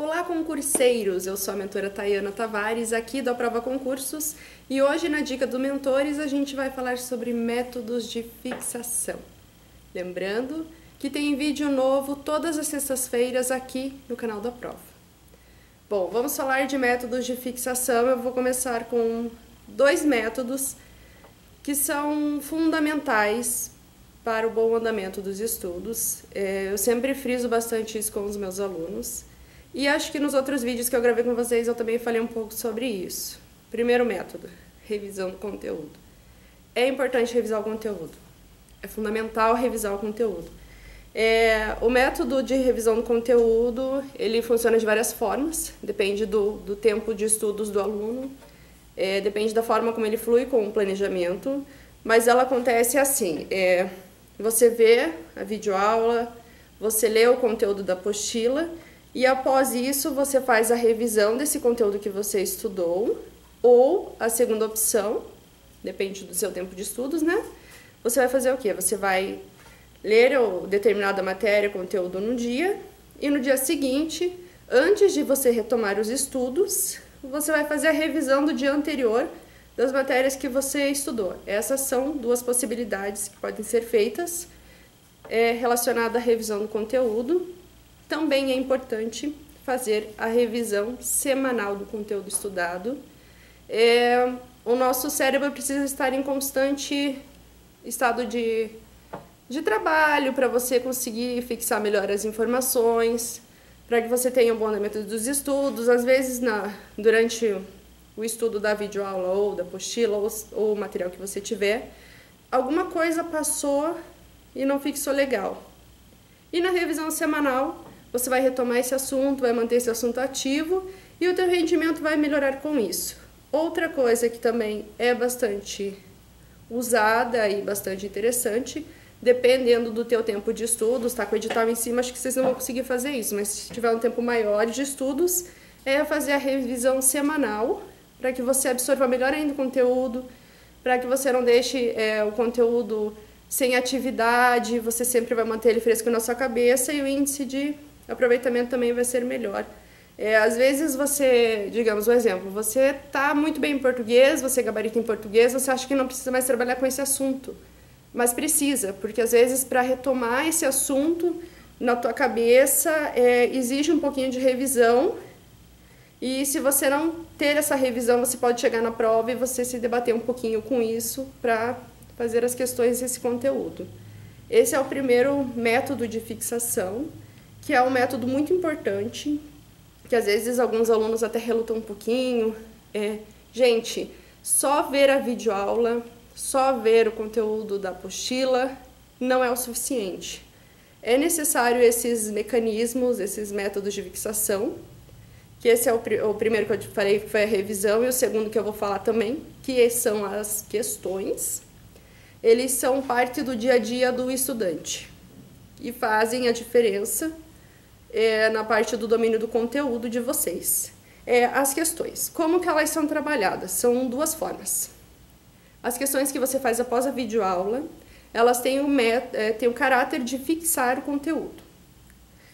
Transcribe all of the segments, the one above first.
Olá, concurseiros! Eu sou a mentora Tayana Tavares, aqui da Prova Concursos, e hoje na Dica do Mentores a gente vai falar sobre métodos de fixação. Lembrando que tem vídeo novo todas as sextas-feiras aqui no canal da Prova. Bom, vamos falar de métodos de fixação. Eu vou começar com dois métodos que são fundamentais para o bom andamento dos estudos. Eu sempre friso bastante isso com os meus alunos. E acho que nos outros vídeos que eu gravei com vocês eu também falei um pouco sobre isso. Primeiro método, revisão do conteúdo. É importante revisar o conteúdo. É fundamental revisar o conteúdo. O método de revisão do conteúdo, ele funciona de várias formas. Depende do tempo de estudos do aluno. Depende da forma como ele flui com o planejamento. Mas ela acontece assim. Você vê a videoaula, você lê o conteúdo da apostila. E após isso, você faz a revisão desse conteúdo que você estudou, ou a segunda opção, depende do seu tempo de estudos, né? Você vai fazer o quê? Você vai ler determinada matéria, conteúdo no dia, e no dia seguinte, antes de você retomar os estudos, você vai fazer a revisão do dia anterior das matérias que você estudou. Essas são duas possibilidades que podem ser feitas relacionadas à revisão do conteúdo. Também é importante fazer a revisão semanal do conteúdo estudado. O nosso cérebro precisa estar em constante estado de trabalho para você conseguir fixar melhor as informações, para que você tenha um bom andamento dos estudos. Às vezes, durante o estudo da videoaula ou da apostila ou o material que você tiver, alguma coisa passou e não fixou legal. E na revisão semanal, você vai retomar esse assunto, vai manter esse assunto ativo e o teu rendimento vai melhorar com isso. Outra coisa que também é bastante usada e bastante interessante, dependendo do teu tempo de estudos, tá com o edital em cima, acho que vocês não vão conseguir fazer isso, mas se tiver um tempo maior de estudos, é fazer a revisão semanal, para que você absorva melhor ainda o conteúdo, para que você não deixe o conteúdo sem atividade, você sempre vai manter ele fresco na sua cabeça e o índice de aproveitamento também vai ser melhor. Às vezes você, digamos um exemplo, você está muito bem em português, você gabarita em português, você acha que não precisa mais trabalhar com esse assunto. Mas precisa, porque às vezes para retomar esse assunto na tua cabeça exige um pouquinho de revisão. E se você não ter essa revisão, você pode chegar na prova e você se debater um pouquinho com isso para fazer as questões desse conteúdo. Esse é o primeiro método de fixação, que é um método muito importante, que às vezes alguns alunos até relutam um pouquinho. Gente, só ver a videoaula, só ver o conteúdo da apostila não é o suficiente. É necessário esses mecanismos, esses métodos de fixação, que esse é o primeiro que eu falei, que foi a revisão, e o segundo que eu vou falar também, que são as questões. Eles são parte do dia a dia do estudante e fazem a diferença na parte do domínio do conteúdo de vocês. As questões, como que elas são trabalhadas? São duas formas. As questões que você faz após a videoaula, elas têm o caráter de fixar o conteúdo.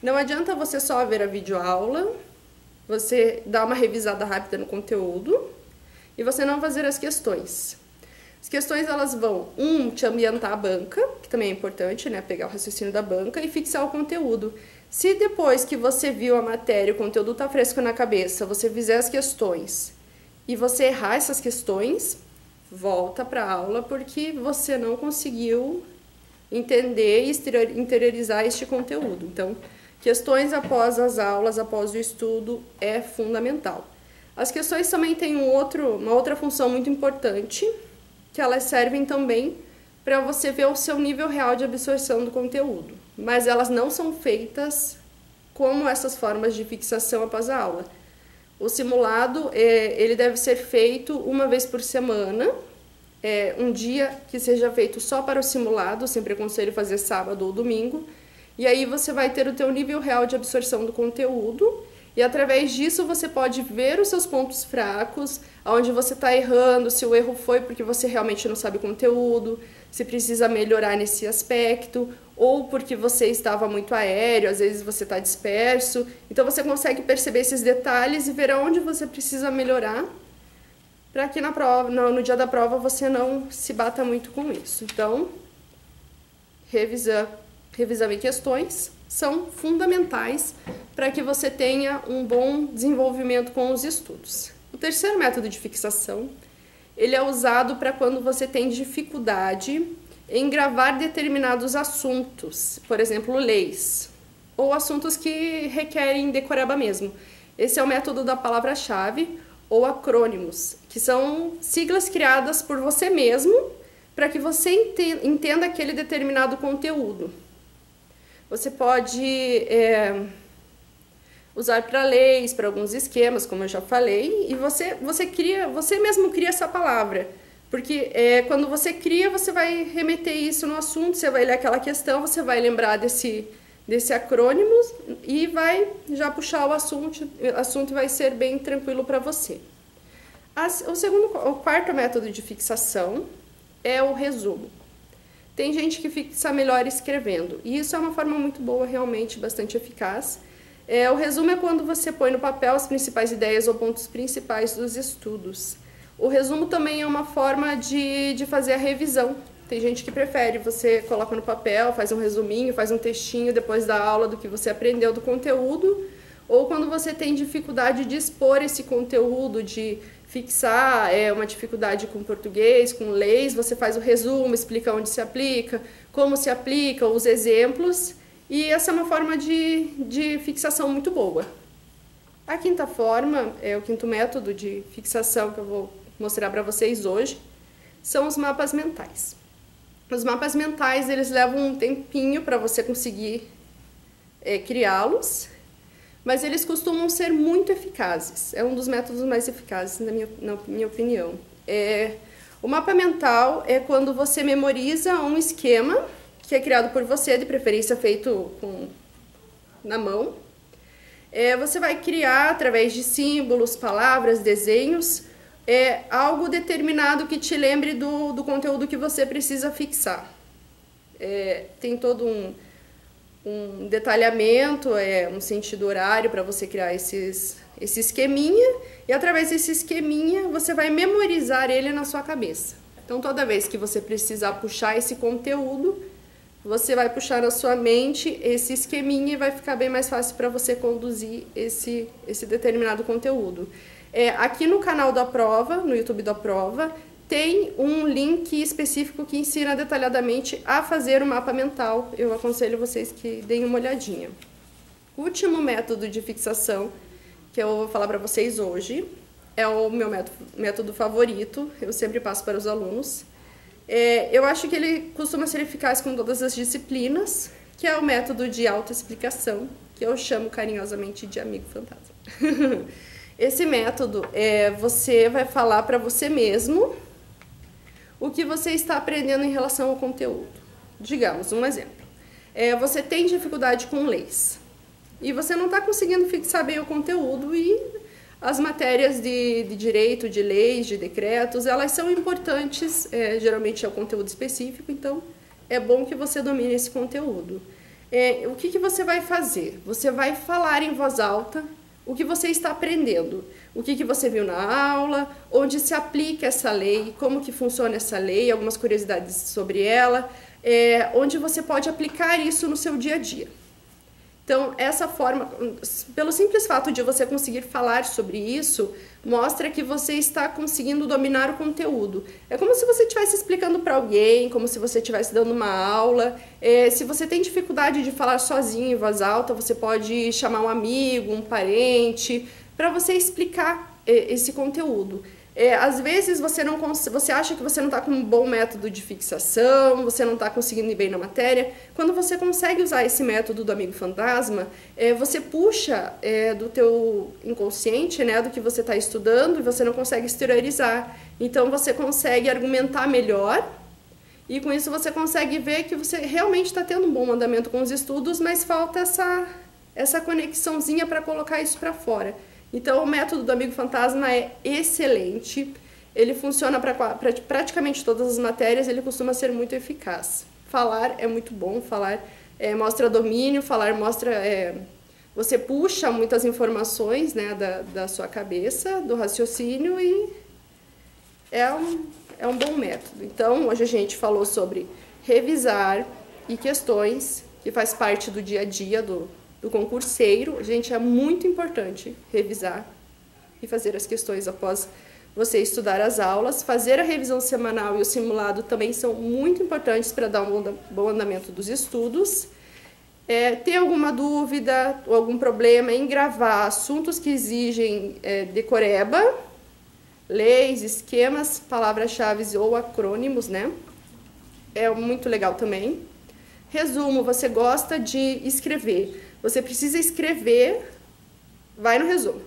Não adianta você só ver a videoaula, você dar uma revisada rápida no conteúdo e você não fazer as questões. As questões, elas vão, te ambientar a banca, que também é importante, né? Pegar o raciocínio da banca e fixar o conteúdo. Se depois que você viu a matéria, o conteúdo está fresco na cabeça, você fizer as questões e você errar essas questões, volta para a aula porque você não conseguiu entender e interiorizar este conteúdo. Então, questões após as aulas, após o estudo, é fundamental. As questões também têm uma outra função muito importante, que elas servem também para você ver o seu nível real de absorção do conteúdo. Mas elas não são feitas como essas formas de fixação após a aula. O simulado, ele deve ser feito uma vez por semana, um dia que seja feito só para o simulado, sempre aconselho fazer sábado ou domingo, e aí você vai ter o teu nível real de absorção do conteúdo, e através disso você pode ver os seus pontos fracos, onde você está errando, se o erro foi porque você realmente não sabe o conteúdo, se precisa melhorar nesse aspecto, ou porque você estava muito aéreo, às vezes você está disperso. Então você consegue perceber esses detalhes e ver aonde você precisa melhorar, para que no dia da prova você não se bata muito com isso. Então, revisão e questões são fundamentais para que você tenha um bom desenvolvimento com os estudos. O terceiro método de fixação, ele é usado para quando você tem dificuldade em gravar determinados assuntos, por exemplo, leis, ou assuntos que requerem decoreba mesmo. Esse é o método da palavra-chave ou acrônimos, que são siglas criadas por você mesmo para que você entenda aquele determinado conteúdo. Você pode usar para leis, para alguns esquemas, como eu já falei, e você mesmo cria essa palavra. Porque quando você cria, você vai remeter isso no assunto, você vai ler aquela questão, você vai lembrar desse acrônimo e vai já puxar o assunto vai ser bem tranquilo para você. O quarto método de fixação é o resumo. Tem gente que fixa melhor escrevendo, e isso é uma forma muito boa, realmente bastante eficaz. O resumo é quando você põe no papel as principais ideias ou pontos principais dos estudos. O resumo também é uma forma de fazer a revisão. Tem gente que prefere, você coloca no papel, faz um resuminho, faz um textinho depois da aula do que você aprendeu do conteúdo, ou quando você tem dificuldade de expor esse conteúdo, de fixar uma dificuldade com português, com leis, você faz o resumo, explica onde se aplica, como se aplica, os exemplos, e essa é uma forma de fixação muito boa. A quinta forma, o quinto método de fixação que eu vou mostrar para vocês hoje, são os mapas mentais. Os mapas mentais, eles levam um tempinho para você conseguir criá-los, mas eles costumam ser muito eficazes. É um dos métodos mais eficazes, na minha opinião. O mapa mental é quando você memoriza um esquema que é criado por você, de preferência feito na mão. Você vai criar, através de símbolos, palavras, desenhos, algo determinado que te lembre do conteúdo que você precisa fixar. Tem todo um detalhamento, um sentido horário para você criar esse esqueminha, e através desse esqueminha você vai memorizar ele na sua cabeça. Então toda vez que você precisar puxar esse conteúdo, você vai puxar na sua mente esse esqueminha e vai ficar bem mais fácil para você conduzir esse determinado conteúdo. Aqui no canal da prova, no YouTube da prova, tem um link específico que ensina detalhadamente a fazer o mapa mental. Eu aconselho vocês que deem uma olhadinha. O último método de fixação que eu vou falar para vocês hoje é o meu método favorito, eu sempre passo para os alunos. Eu acho que ele costuma ser eficaz com todas as disciplinas, que é o método de autoexplicação, que eu chamo carinhosamente de amigo fantasma. Esse método, você vai falar para você mesmo o que você está aprendendo em relação ao conteúdo. Digamos, um exemplo. Você tem dificuldade com leis e você não está conseguindo fixar bem o conteúdo, e as matérias de direito, de leis, de decretos, elas são importantes, geralmente é o conteúdo específico, então é bom que você domine esse conteúdo. O que você vai fazer? Você vai falar em voz alta o que você está aprendendo, o que você viu na aula, onde se aplica essa lei, como que funciona essa lei, algumas curiosidades sobre ela, onde você pode aplicar isso no seu dia a dia. Então, essa forma, pelo simples fato de você conseguir falar sobre isso, mostra que você está conseguindo dominar o conteúdo. É como se você estivesse explicando para alguém, como se você estivesse dando uma aula. Se você tem dificuldade de falar sozinho em voz alta, você pode chamar um amigo, um parente, para você explicar esse conteúdo. Às vezes você acha que você não está com um bom método de fixação, você não está conseguindo ir bem na matéria. Quando você consegue usar esse método do amigo fantasma, você puxa do teu inconsciente, né, do que você está estudando, e você não consegue exteriorizar. Então você consegue argumentar melhor, e com isso você consegue ver que você realmente está tendo um bom andamento com os estudos, mas falta essa conexãozinha para colocar isso para fora. Então, o método do amigo fantasma é excelente, ele funciona para praticamente todas as matérias, ele costuma ser muito eficaz. falar é muito bom, falar mostra domínio, falar mostra... você puxa muitas informações, né, da sua cabeça, do raciocínio, e é um bom método. Então, hoje a gente falou sobre revisar e questões, que faz parte do dia a dia do concurseiro. Gente, é muito importante revisar e fazer as questões após você estudar as aulas. Fazer a revisão semanal e o simulado também são muito importantes para dar um bom andamento dos estudos. Ter alguma dúvida ou algum problema em gravar assuntos que exigem decoreba, leis, esquemas, palavras-chave ou acrônimos, né? É muito legal também. Resumo, você gosta de escrever. Você precisa escrever, vai no resumo.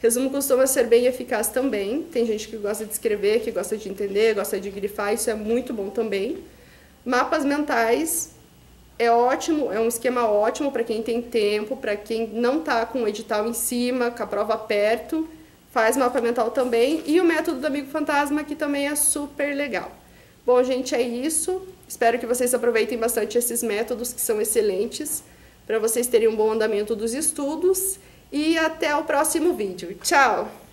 Resumo costuma ser bem eficaz também. Tem gente que gosta de escrever, que gosta de entender, gosta de grifar, isso é muito bom também. Mapas mentais é ótimo, é um esquema ótimo para quem tem tempo, para quem não está com o edital em cima, com a prova perto, faz mapa mental também. E o método do Amigo Fantasma, que também é super legal. Bom, gente, é isso. Espero que vocês aproveitem bastante esses métodos, que são excelentes, para vocês terem um bom andamento dos estudos. E até o próximo vídeo. Tchau!